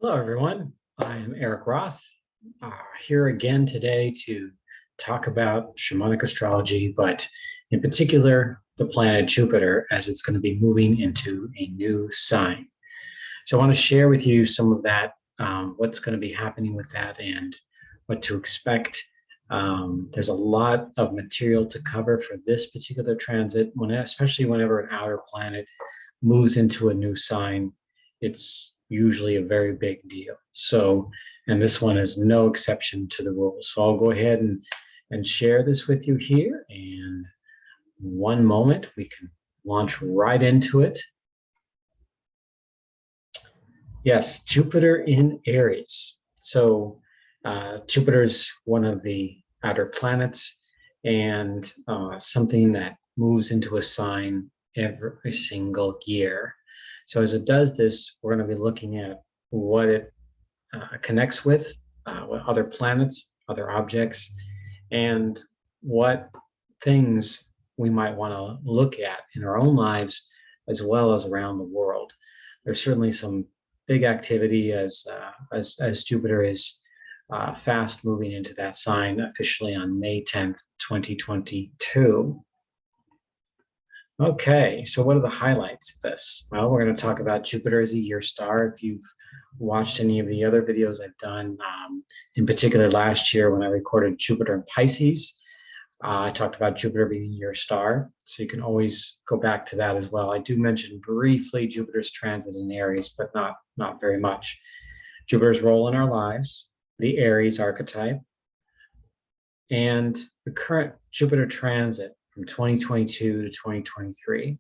Hello, everyone. I am Erik Roth, here again today to talk about shamanic astrology, but in particular, the planet Jupiter, as it's going to be moving into a new sign. So I want to share with you some of that, what's going to be happening with that and what to expect. There's a lot of material to cover for this particular transit, especially whenever an outer planet moves into a new sign. It's usually a very big deal. So, and this one is no exception to the rule. So I'll go ahead and share this with you here. And one moment, we can launch right into it. Yes, Jupiter in Aries. So Jupiter is one of the outer planets and something that moves into a sign every single year. So as it does this, we're going to be looking at what it connects with other planets, other objects, and what things we might want to look at in our own lives as well as around the world. There's certainly some big activity as Jupiter is fast moving into that sign officially on May 10th, 2022. Okay, so what are the highlights of this? Well, we're going to talk about Jupiter as a year star. If you've watched any of the other videos I've done, in particular last year when I recorded Jupiter in Pisces, I talked about Jupiter being a year star, so you can always go back to that as well. I do mention briefly Jupiter's transit in Aries, but not very much. Jupiter's role in our lives, the Aries archetype, and the current Jupiter transit from 2022 to 2023.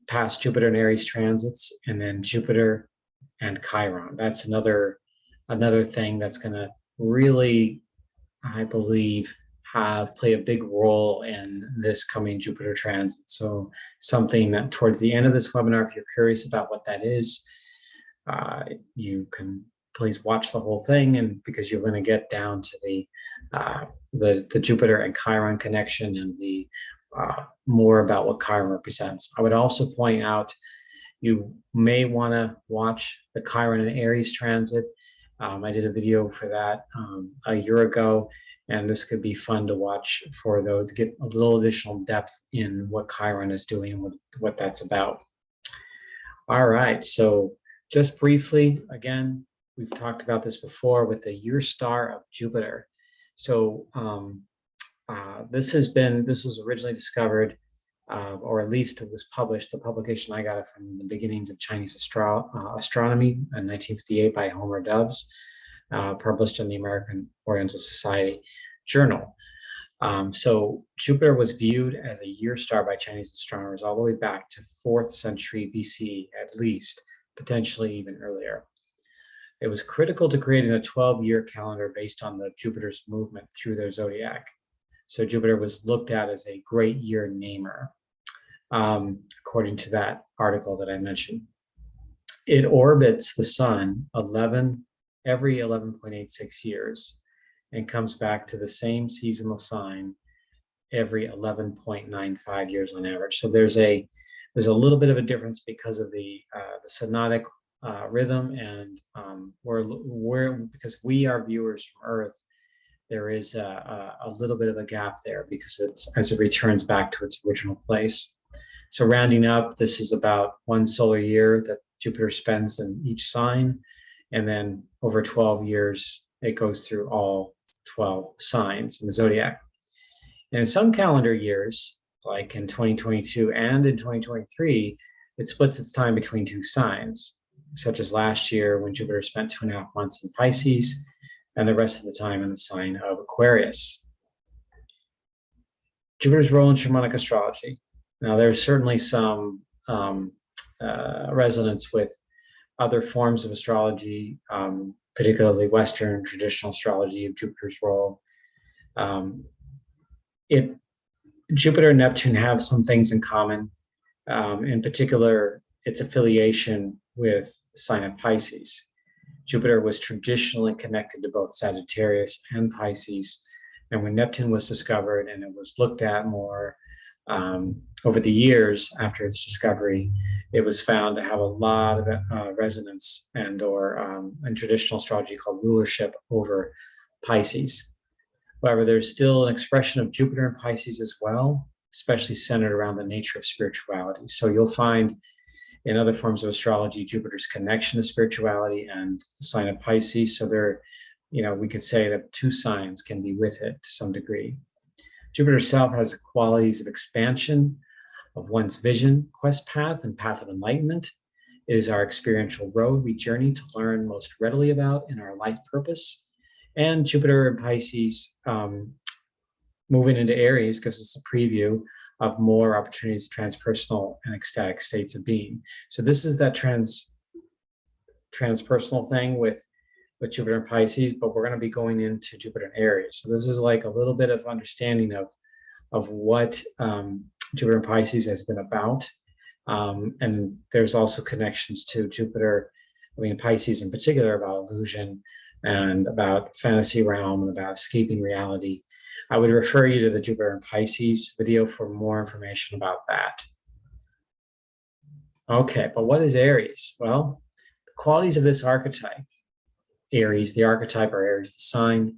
Past Jupiter and Aries transits, and then Jupiter and Chiron. That's another thing that's going to really, I believe, play a big role in this coming Jupiter transit. So something that towards the end of this webinar, if you're curious about what that is, you can please watch the whole thing, and because you're going to get down to the Jupiter and Chiron connection and the more about what Chiron represents. I would also point out you may want to watch the Chiron and Aries transit. I did a video for that a year ago, and this could be fun to watch for those to get a little additional depth in what Chiron is doing and what that's about. All right, so just briefly, again, we've talked about this before with the year star of Jupiter. So this was originally discovered, or at least it was published. The publication I got it from the beginnings of Chinese astronomy in 1958 by Homer Dubs, published in the American Oriental Society Journal. So Jupiter was viewed as a year star by Chinese astronomers all the way back to 4th century BC, at least, potentially even earlier. It was critical to creating a 12-year calendar based on the Jupiter's movement through their zodiac. So Jupiter was looked at as a great year namer, according to that article that I mentioned. It orbits the sun every 11.86 years and comes back to the same seasonal sign every 11.95 years on average. So there's a little bit of a difference because of the synodic rhythm, and because we are viewers from Earth, there is a little bit of a gap there because as it returns back to its original place. So rounding up, this is about 1 solar year that Jupiter spends in each sign, and then over 12 years, it goes through all 12 signs in the zodiac. And in some calendar years, like in 2022 and in 2023, it splits its time between 2 signs, such as last year when Jupiter spent 2.5 months in Pisces and the rest of the time in the sign of Aquarius. Jupiter's role in shamanic astrology. Now, there's certainly some resonance with other forms of astrology, particularly Western traditional astrology of Jupiter's role. Jupiter and Neptune have some things in common, in particular, its affiliation with the sign of Pisces. Jupiter was traditionally connected to both Sagittarius and Pisces, and when Neptune was discovered and it was looked at more Over the years after its discovery, it was found to have a lot of resonance in traditional astrology called rulership over Pisces. However, there's still an expression of Jupiter in Pisces as well, especially centered around the nature of spirituality. So you'll find in other forms of astrology, Jupiter's connection to spirituality and the sign of Pisces. So we could say that two signs can be with it to some degree. Jupiter itself has the qualities of expansion of one's vision, quest path, and path of enlightenment. It is our experiential road we journey to learn most readily about in our life purpose. And Jupiter in Pisces moving into Aries gives us a preview of more opportunities, transpersonal and ecstatic states of being. So this is that transpersonal thing with Jupiter and Pisces, but we're going to be going into Jupiter and Aries. So this is like a little bit of understanding of what Jupiter and Pisces has been about. And there's also connections to Jupiter, Pisces in particular, about illusion and about fantasy realm and about escaping reality. I would refer you to the Jupiter and Pisces video for more information about that. Okay, but what is Aries? Well, the qualities of this archetype, Aries, the archetype, or Aries, the sign,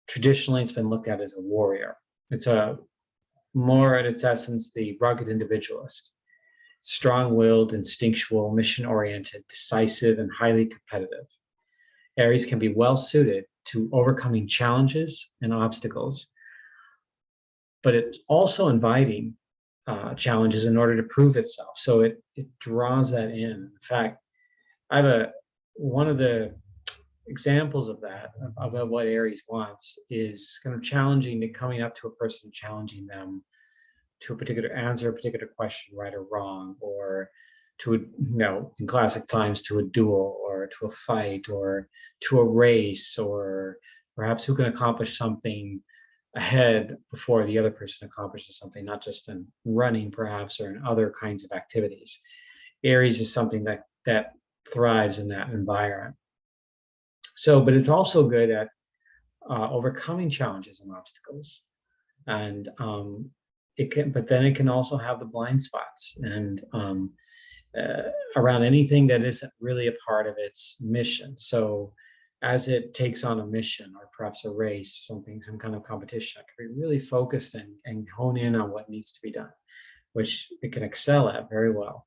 traditionally it's been looked at as a warrior. It's more at its essence, the rugged individualist, strong-willed, instinctual, mission-oriented, decisive, and highly competitive. Aries can be well suited to overcoming challenges and obstacles, but it's also inviting challenges in order to prove itself. So it draws that in. In fact, I have one of the examples of that, of what Aries wants, is kind of challenging to coming up to a person, challenging them to answer a particular question, right or wrong, or to in classic times, to a duel or to a fight or to a race, or perhaps who can accomplish something ahead before the other person accomplishes something, not just in running perhaps or in other kinds of activities. Aries is something that thrives in that environment. So, but it's also good at overcoming challenges and obstacles, and but then it can also have the blind spots and around anything that isn't really a part of its mission. So as it takes on a mission or perhaps a race, some kind of competition, it can be really focused and hone in on what needs to be done, which it can excel at very well.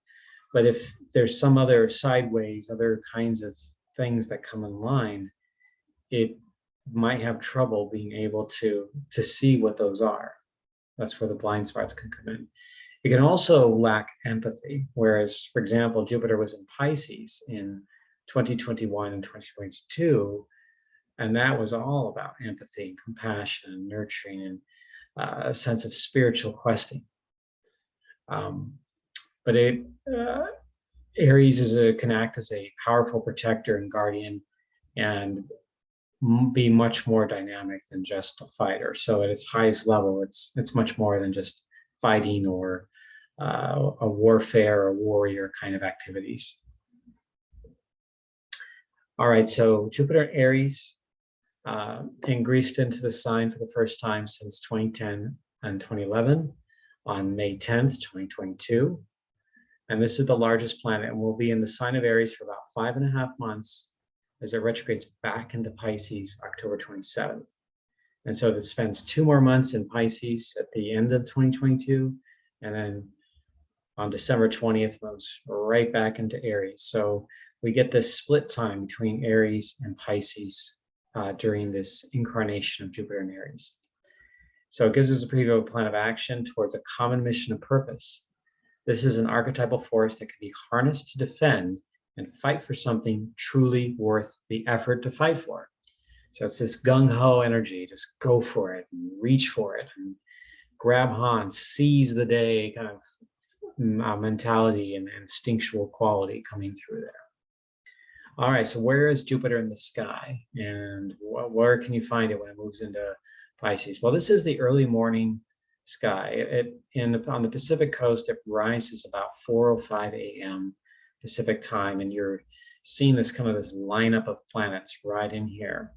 But if there's some other sideways, other kinds of things that come in line, it might have trouble being able to see what those are. That's where the blind spots can come in. It can also lack empathy, whereas, for example, Jupiter was in Pisces in 2021 and 2022, and that was all about empathy, compassion, and nurturing, and a sense of spiritual questing. But Aries can act as a powerful protector and guardian, and be much more dynamic than just a fighter. So at its highest level, it's much more than just fighting or a warfare or warrior kind of activities. All right, so Jupiter and Aries ingressed into the sign for the first time since 2010 and 2011 on May 10th, 2022. And this is the largest planet and will be in the sign of Aries for about 5.5 months as it retrogrades back into Pisces October 27th. And so it spends 2 more months in Pisces at the end of 2022, and then on December 20th, moves right back into Aries. So we get this split time between Aries and Pisces during this incarnation of Jupiter and Aries. So it gives us a preview of a plan of action towards a common mission and purpose. This is an archetypal force that can be harnessed to defend and fight for something truly worth the effort to fight for. So it's this gung-ho energy, just go for it and reach for it and grab on, seize the day kind of mentality and instinctual quality coming through there. All right, so where is Jupiter in the sky, and where can you find it when it moves into Pisces? Well, this is the early morning sky. On the Pacific coast, it rises about 4:05 a.m. Pacific time, and you're seeing this kind of this lineup of planets right in here.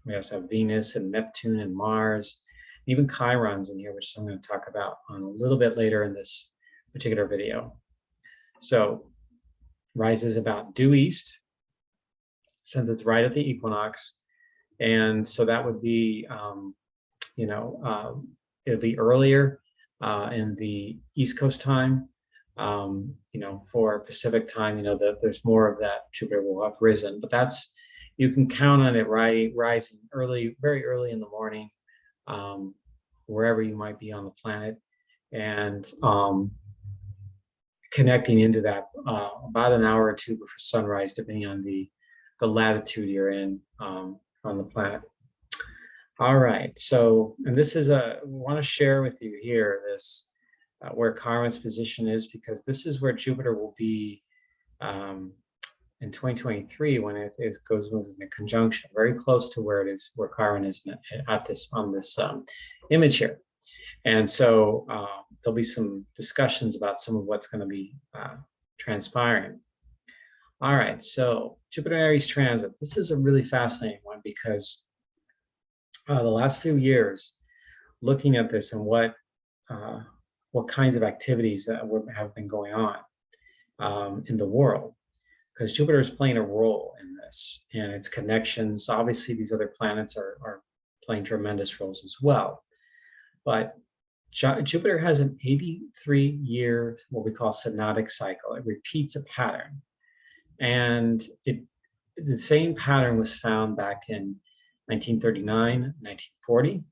We also have Venus and Neptune and Mars, even Chiron's in here, which I'm going to talk about on a little bit later in this particular video. So rises about due east, since it's right at the equinox. And so that would be, it'll be earlier in the East Coast time. For Pacific time, there's more of that Jupiter will have risen, but you can count on it rising early, very early in the morning, wherever you might be on the planet, and connecting into that about an hour or two before sunrise, depending on the latitude you're in on the planet. All right, so, and this is I want to share with you here this where Chiron's position is, because this is where Jupiter will be in 2023 when it moves in a conjunction, very close to where Chiron is on this image here. And so there'll be some discussions about some of what's going to be transpiring. All right, so Jupiter Aries transit. This is a really fascinating one because the last few years, looking at this and what kinds of activities that have been going on in the world, because Jupiter is playing a role in this and its connections. Obviously, these other planets are playing tremendous roles as well. But Jupiter has an 83-year, what we call synodic cycle. It repeats a pattern. And the same pattern was found back in 1939, 1940,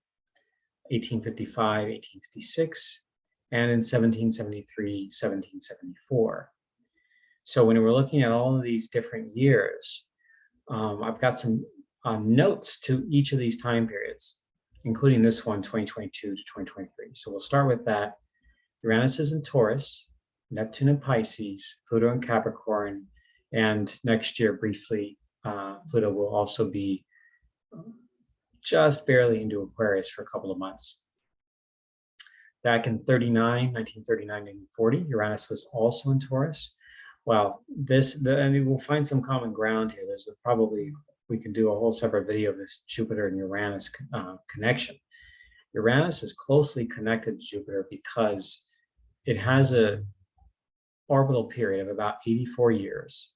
1855, 1856, and in 1773, 1774. So when we're looking at all of these different years, I've got some notes to each of these time periods, including this one, 2022 to 2023. So we'll start with that. Uranus is in Taurus, Neptune in Pisces, Pluto in Capricorn, and next year, briefly, Pluto will also be just barely into Aquarius for a couple of months. Back in 1939, 1940, Uranus was also in Taurus. Well, we'll find some common ground here. We can do a whole separate video of this Jupiter and Uranus connection. Uranus is closely connected to Jupiter because it has an orbital period of about 84 years.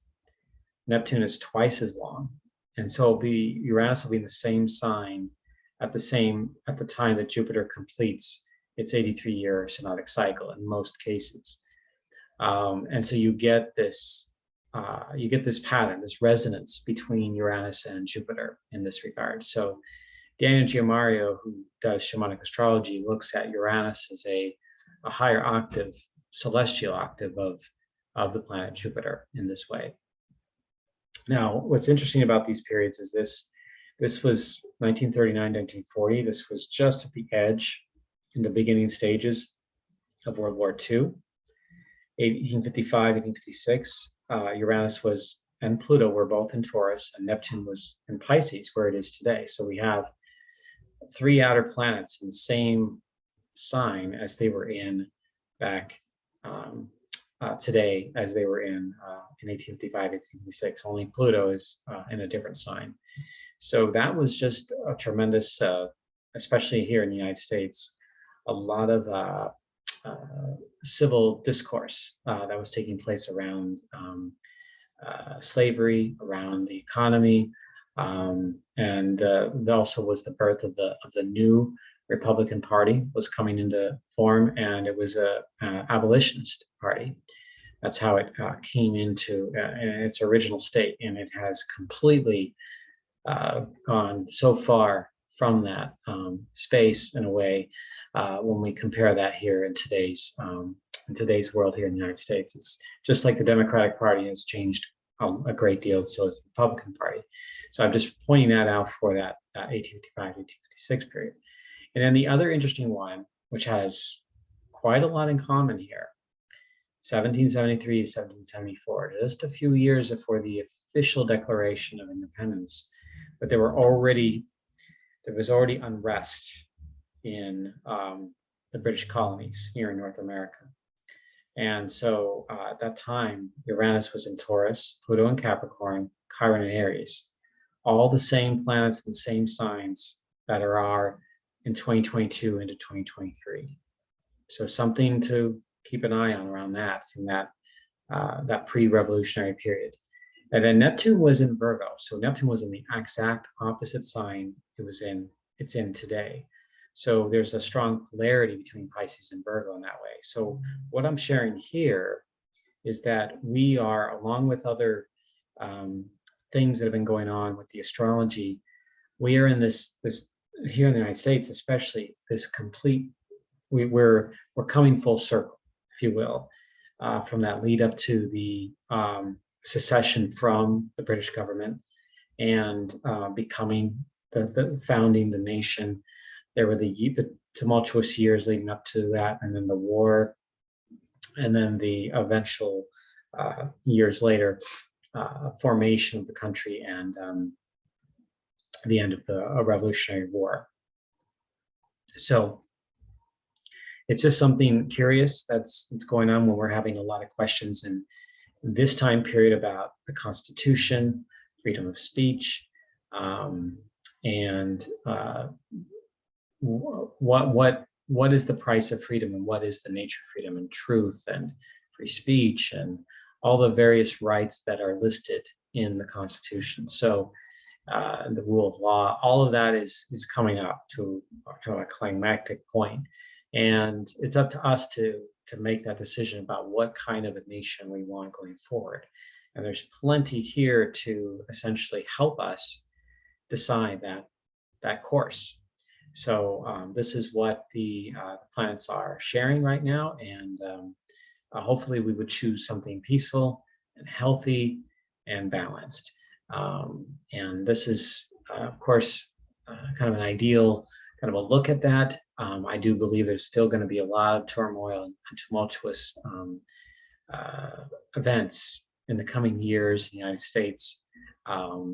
Neptune is twice as long. And so Uranus will be in the same sign at the time that Jupiter completes its 83-year synodic cycle in most cases. And so you get this pattern, this resonance between Uranus and Jupiter in this regard. So Daniel Giammario, who does Shamanic Astrology, looks at Uranus as a higher octave, celestial octave of the planet Jupiter in this way. Now, what's interesting about these periods is this was 1939, 1940. This was just at the edge in the beginning stages of World War II. 1855, 1856, Uranus and Pluto were both in Taurus, and Neptune was in Pisces, where it is today. So we have three outer planets in the same sign as they were in back today, as they were in 1855, 1856. Only Pluto is in a different sign. So that was just a tremendous, especially here in the United States, a lot of civil discourse that was taking place around slavery, around the economy, and there also was the birth of the new Republican Party was coming into form, and it was a abolitionist party. That's how it came into its original state, and it has completely gone so far from that space in a way when we compare that here in today's world here in the United States. It's just like the Democratic Party has changed a great deal, so has the Republican Party. So I'm just pointing that out for that 1855, 1856 period. And then the other interesting one, which has quite a lot in common here, 1773 to 1774, just a few years before the official Declaration of Independence, but there was already unrest in the British colonies here in North America. And so at that time, Uranus was in Taurus, Pluto in Capricorn, Chiron in Aries, all the same planets and the same signs that are in 2022 into 2023. So something to keep an eye on around that from that pre-revolutionary period. And then Neptune was in Virgo. So Neptune was in the exact opposite sign it's in today. So there's a strong polarity between Pisces and Virgo in that way. So what I'm sharing here is that we are, along with other things that have been going on with the astrology, we are in this here in the United States, especially this complete, we're coming full circle, if you will, from that lead up to the secession from the British government and becoming the founding the nation. There were the tumultuous years leading up to that, and then the war, and then the eventual years later formation of the country and the end of the Revolutionary War. So it's just something curious that's going on when we're having a lot of questions in this time period about the Constitution, freedom of speech, and what is the price of freedom, and what is the nature of freedom and truth and free speech and all the various rights that are listed in the Constitution. So the rule of law, all of that is coming up to kind of a climactic point. And it's up to us to make that decision about what kind of a nation we want going forward. And there's plenty here to essentially help us decide that course. So this is what the planets are sharing right now. And hopefully we would choose something peaceful and healthy and balanced. And this is, of course, kind of an ideal kind of a look at that. I do believe there's still going to be a lot of turmoil and tumultuous events in the coming years in the United States,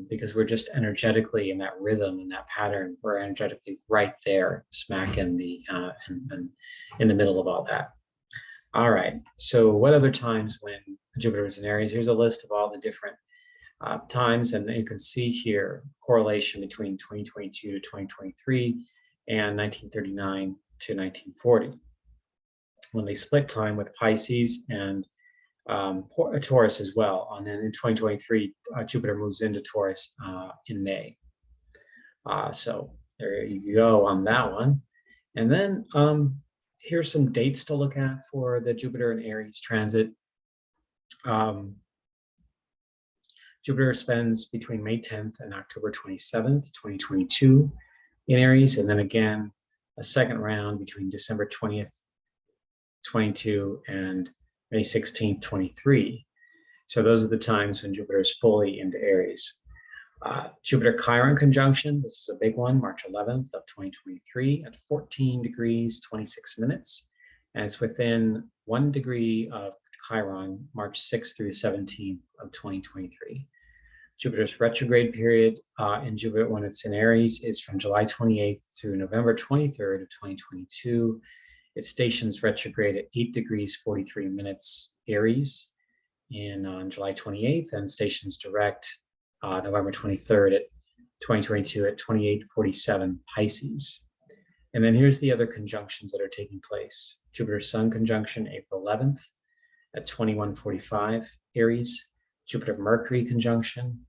because we're just energetically in that rhythm and that pattern. We're energetically right there, smack in the middle of all that. All right. So what other times when Jupiter is in Aries? Here's a list of all the different times, and you can see here correlation between 2022 to 2023 and 1939 to 1940, when they split time with Pisces and Taurus as well. And then in 2023, Jupiter moves into Taurus in May. So there you go on that one. And then here's some dates to look at for the Jupiter and Aries transit. Jupiter spends between May 10th and October 27th, 2022 in Aries, and then again a second round between December 20th, 22 and May 16th, 23. So those are the times when Jupiter is fully into Aries. Jupiter Chiron conjunction, this is a big one, March 11th of 2023 at 14 degrees, 26 minutes. And it's within 1 degree of Chiron, March 6th through 17th of 2023. Jupiter's retrograde period in Jupiter when it's in Aries is from July 28th through November 23rd of 2022. It stations retrograde at 8 degrees, 43 minutes Aries on July 28th, and stations direct November 23rd at 2022 at 28:47 Pisces. And then here's the other conjunctions that are taking place. Jupiter Sun conjunction April 11th at 21:45 Aries. Jupiter Mercury conjunction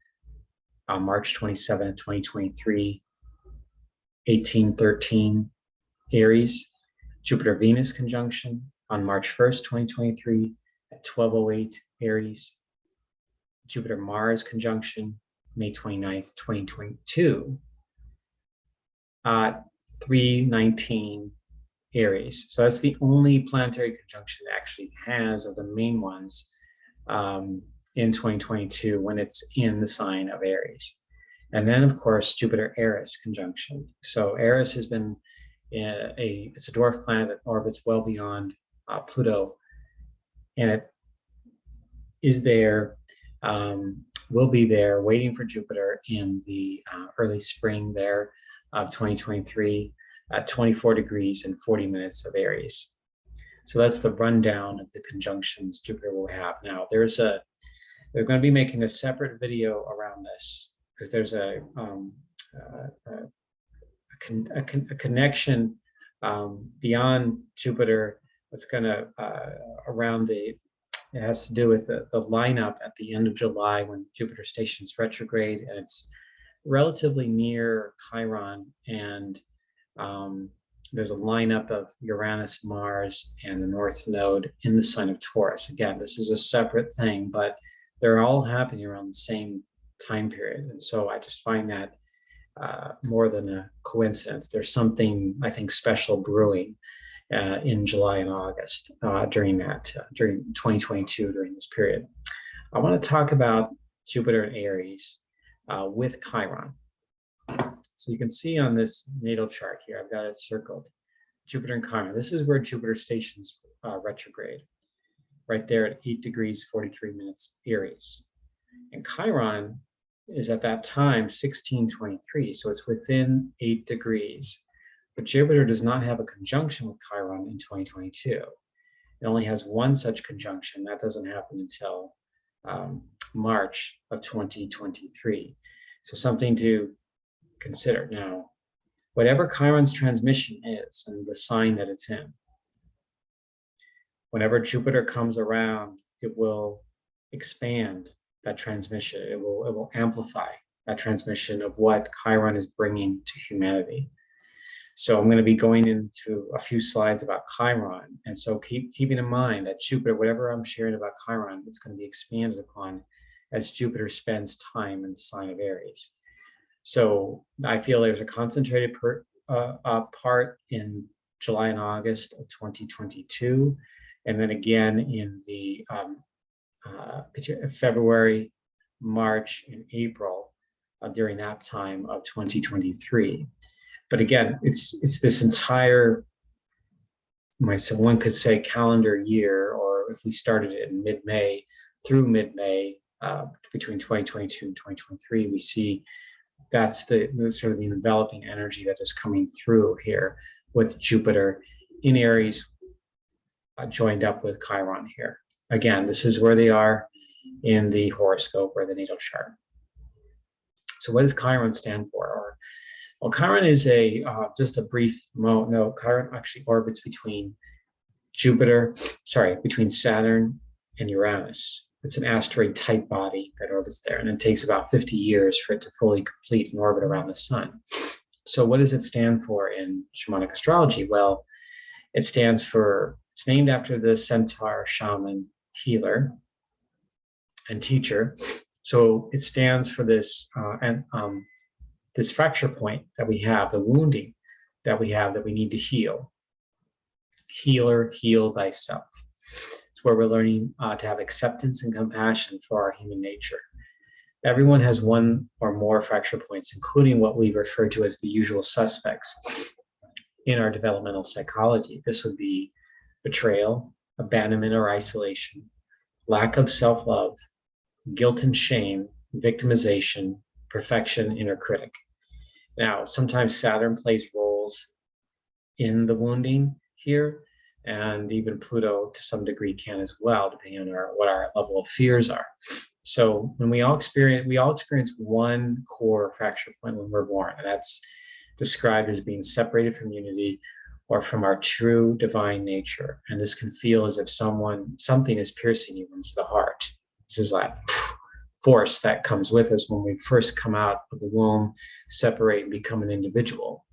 March 27th, 2023, 18:13 Aries. Jupiter Venus conjunction on March 1st, 2023 at 12:08 Aries. Jupiter Mars conjunction May 29th, 2022 at 3:19 Aries. So that's the only planetary conjunction it actually has of the main ones in 2022 when it's in the sign of Aries. And then of course Jupiter Eris conjunction. So Eris has been it's a dwarf planet that orbits well beyond Pluto, and it is there, will be there waiting for Jupiter in the early spring there of 2023 at 24 degrees and 40 minutes of Aries. So that's the rundown of the conjunctions Jupiter will have. Now they're going to be making a separate video around this, because there's a a connection beyond Jupiter. That's going to around the. It has to do with the lineup at the end of July when Jupiter stations retrograde, and it's relatively near Chiron, and there's a lineup of Uranus, Mars, and the North Node in the sign of Taurus. Again, this is a separate thing, but they're all happening around the same time period. And so I just find that more than a coincidence. There's something, I think, special brewing in July and August during 2022, during this period. I want to talk about Jupiter and Aries with Chiron. So you can see on this natal chart here, I've got it circled, Jupiter and Chiron. This is where Jupiter stations retrograde, right there at 8 degrees, 43 minutes Aries. And Chiron is at that time 1623, so it's within 8 degrees. But Jupiter does not have a conjunction with Chiron in 2022. It only has one such conjunction. That doesn't happen until March of 2023. So something to consider. Now, whatever Chiron's transmission is and the sign that it's in, whenever Jupiter comes around, it will expand that transmission. It will amplify that transmission of what Chiron is bringing to humanity. So I'm going to be going into a few slides about Chiron. And so keeping in mind that Jupiter, whatever I'm sharing about Chiron, it's going to be expanded upon as Jupiter spends time in the sign of Aries. So I feel there's a concentrated part in July and August of 2022, and then again in the February, March, and April during that time of 2023. But again, it's this entire, one could say, calendar year, or if we started it in mid-May through mid-May, between 2022 and 2023, we see that's the sort of the enveloping energy that is coming through here with Jupiter in Aries joined up with Chiron here. Again, this is where they are in the horoscope or the natal chart. So what does Chiron stand for? Well, Chiron is just a brief note. Chiron actually orbits between between Saturn and Uranus. It's an asteroid type body that orbits there, and it takes about 50 years for it to fully complete an orbit around the sun. So what does it stand for in Shamanic Astrology? Well, it's named after the centaur shaman healer and teacher. So it stands for this this fracture point that we have, the wounding that we have that we need to heal. Healer, heal thyself. It's where we're learning to have acceptance and compassion for our human nature. Everyone has one or more fracture points, including what we refer to as the usual suspects in our developmental psychology. This would be betrayal, abandonment or isolation, lack of self-love, guilt and shame, victimization, perfection, inner critic. Now, sometimes Saturn plays roles in the wounding here, and even Pluto to some degree can as well, depending on what our level of fears are. So when we all experience one core fracture point when we're born, and that's described as being separated from unity or from our true divine nature. And this can feel as if something is piercing you into the heart. This is like force that comes with us when we first come out of the womb, separate and become an individual.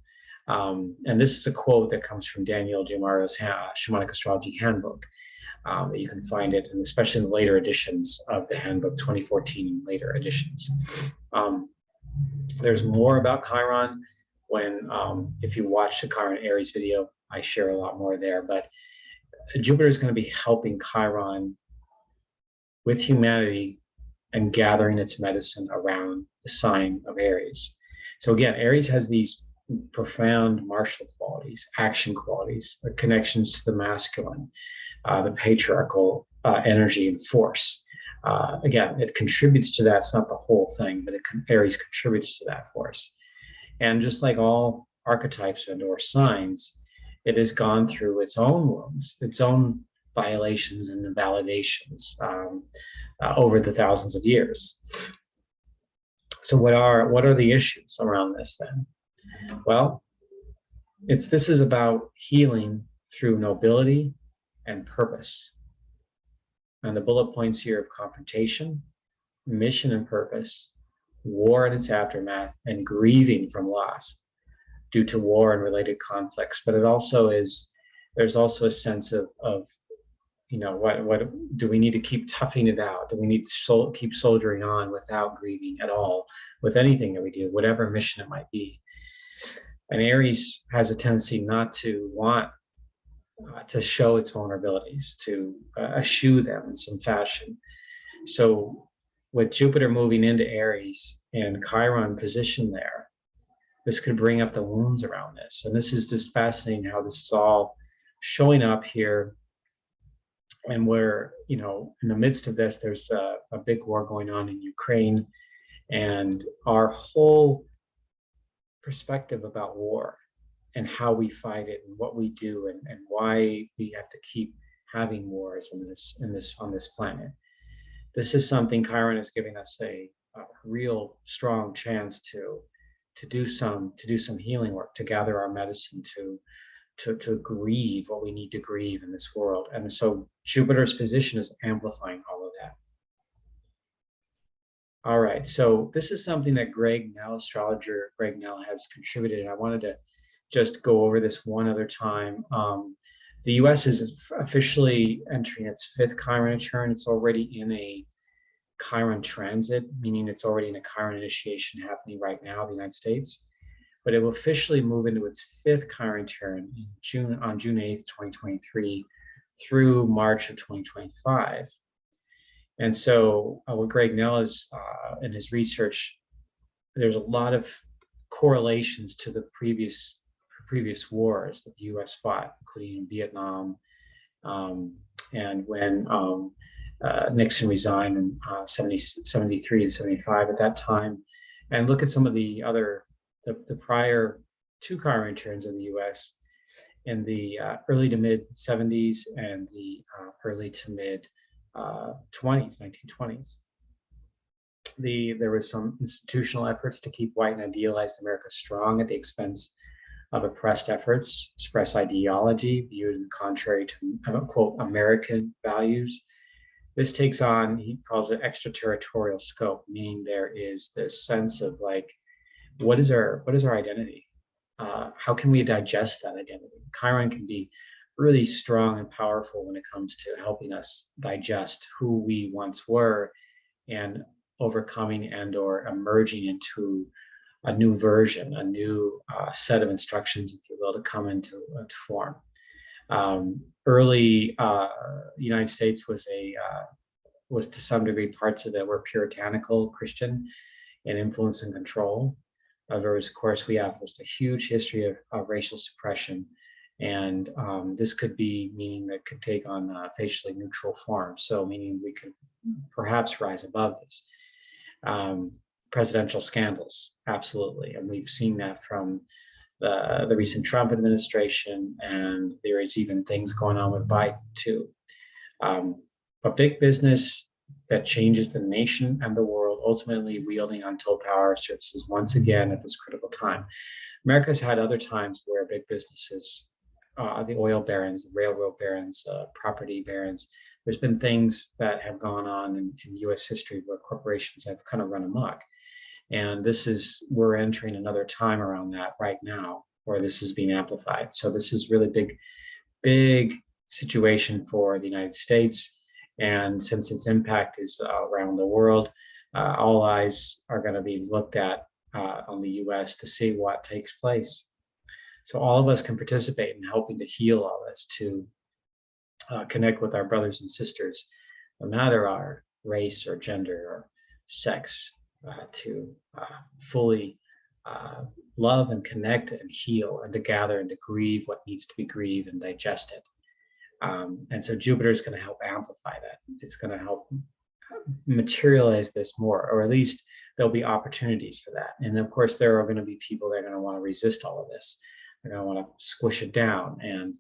And this is a quote that comes from Daniel Giamario's Shamanic Astrology Handbook. That you can find it, and especially in the later editions of the handbook, 2014 and later editions. There's more about Chiron if you watch the Chiron Aries video, I share a lot more there. But Jupiter is going to be helping Chiron with humanity and gathering its medicine around the sign of Aries. So again, Aries has these profound martial qualities, action qualities, connections to the masculine, the patriarchal energy and force. Again, it contributes to that. It's not the whole thing, but Aries contributes to that force. And just like all archetypes or signs, it has gone through its own wounds, its own violations and invalidations over the thousands of years. So what are the issues around this then? Well, This is about healing through nobility and purpose. And the bullet points here of confrontation, mission and purpose, war and its aftermath, and grieving from loss due to war and related conflicts. But it also is, there's also a sense of what do we need to keep toughing it out? Do we need to keep soldiering on without grieving at all with anything that we do, whatever mission it might be? And Aries has a tendency not to want to show its vulnerabilities, to eschew them in some fashion. So with Jupiter moving into Aries and Chiron positioned there, this could bring up the wounds around this. And this is just fascinating how this is all showing up here. And we're, in the midst of this, there's a big war going on in Ukraine. And our whole perspective about war and how we fight it and what we do and why we have to keep having wars on this planet. This is something Chiron is giving us a real strong chance to do some healing work, to gather our medicine, to grieve what we need to grieve in this world. And so Jupiter's position is amplifying all of that. All right, so this is something that Greg Nell, astrologer Greg Nell, has contributed. And I wanted to just go over this one other time. The US is officially entering its 5th Chiron return. It's already in a Chiron transit, meaning it's already in a Chiron initiation happening right now in the United States. But it will officially move into its 5th Chiron return on June 8th, 2023 through March of 2025. And so what Greg Nell is in his research, there's a lot of correlations to the previous wars that the US fought, including in Vietnam, and when Nixon resigned in 73 and 75 at that time. And look at some of the other, the prior 2 Chiron returns of the US in the early to mid 70s and the early to mid 1920s. There was some institutional efforts to keep white and idealized America strong at the expense of oppressed efforts, express ideology viewed contrary to, quote, American values. This takes on, he calls it extraterritorial scope, meaning there is this sense of like, what is our identity? How can we digest that identity? Chiron can be really strong and powerful when it comes to helping us digest who we once were and overcoming and or emerging into a new version, a new set of instructions, if you will, to come into form. Early United States was to some degree, parts of it were puritanical Christian and influence and control. Whereas, of course, we have just a huge history of racial suppression. And this could be meaning that could take on facially neutral forms. So meaning we could perhaps rise above this. Presidential scandals, absolutely. And we've seen that from the recent Trump administration, and there is even things going on with Biden too. But big business that changes the nation and the world, ultimately wielding untold power, surfaces once again at this critical time. America's had other times where big businesses, the oil barons, the railroad barons, property barons, there's been things that have gone on in US history where corporations have kind of run amok. And we're entering another time around that right now where this is being amplified. So this is really big situation for the United States. And since its impact is around the world, all eyes are going to be looked at on the US to see what takes place. So all of us can participate in helping to heal all this, to connect with our brothers and sisters, no matter our race or gender or sex, to fully love and connect and heal, and to gather and to grieve what needs to be grieved and digest it. And so Jupiter is going to help amplify that. It's going to help materialize this more, or at least there'll be opportunities for that. And of course, there are going to be people that are going to want to resist all of this. They're going to want to squish it down. And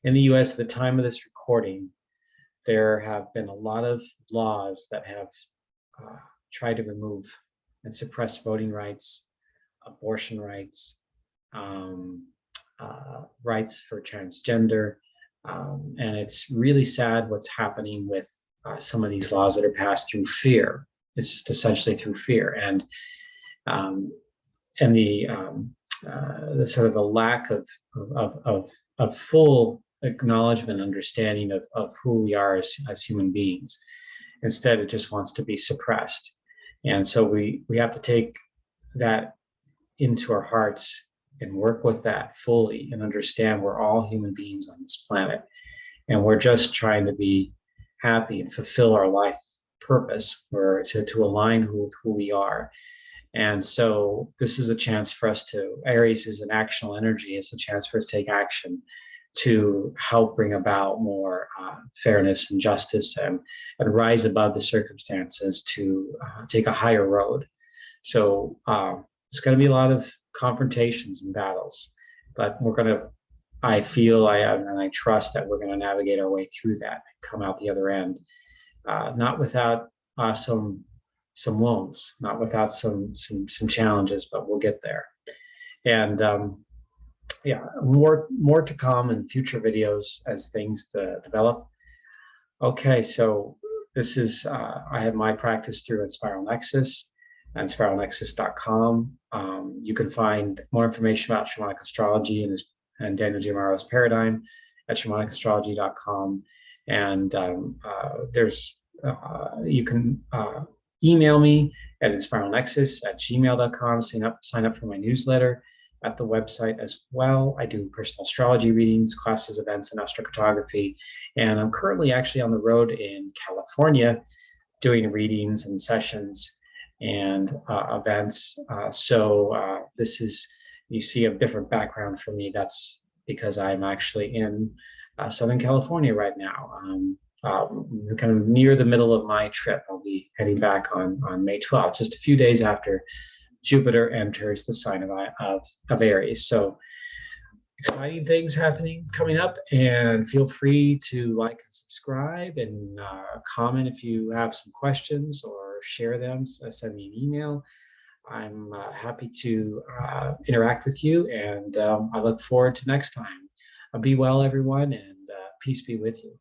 in the US, at the time of this recording, there have been a lot of laws that have tried to remove and suppress voting rights, abortion rights, rights for transgender. And it's really sad what's happening with some of these laws that are passed through fear. It's just essentially through fear. Um, and the sort of the lack of full acknowledgement, understanding of who we are as human beings. Instead, it just wants to be suppressed. And so we have to take that into our hearts and work with that fully and understand we're all human beings on this planet. And we're just trying to be happy and fulfill our life purpose, or to align with who we are. And so this is a chance for us to, Aries is an actional energy. It's a chance for us to take action to help bring about more fairness and justice, and rise above the circumstances to take a higher road. So there's going to be a lot of confrontations and battles, but we're going to, I feel, and I trust that we're going to navigate our way through that and come out the other end, not without some wounds, not without some challenges, but we'll get there. And yeah, more to come in future videos as things develop. Okay, so this is I have my practice through at Spiral Nexus and spiralnexus.com. You can find more information about shamanic astrology and Daniel Giammaro's paradigm at shamanicastrology.com. And there's you can email me at inspiralnexus@gmail.com. Sign up for my newsletter at the website as well. I do personal astrology readings, classes, events, and astrocartography. And I'm currently actually on the road in California doing readings and sessions and events. So this is, you see a different background for me. That's because I'm actually in Southern California right now. Kind of near the middle of my trip. I'll be heading back on May 12th, just a few days after Jupiter enters the sign of Aries. So exciting things coming up, and feel free to like and subscribe, and comment if you have some questions, or share them, send me an email. I'm happy to interact with you, and I look forward to next time. Be well, everyone, and peace be with you.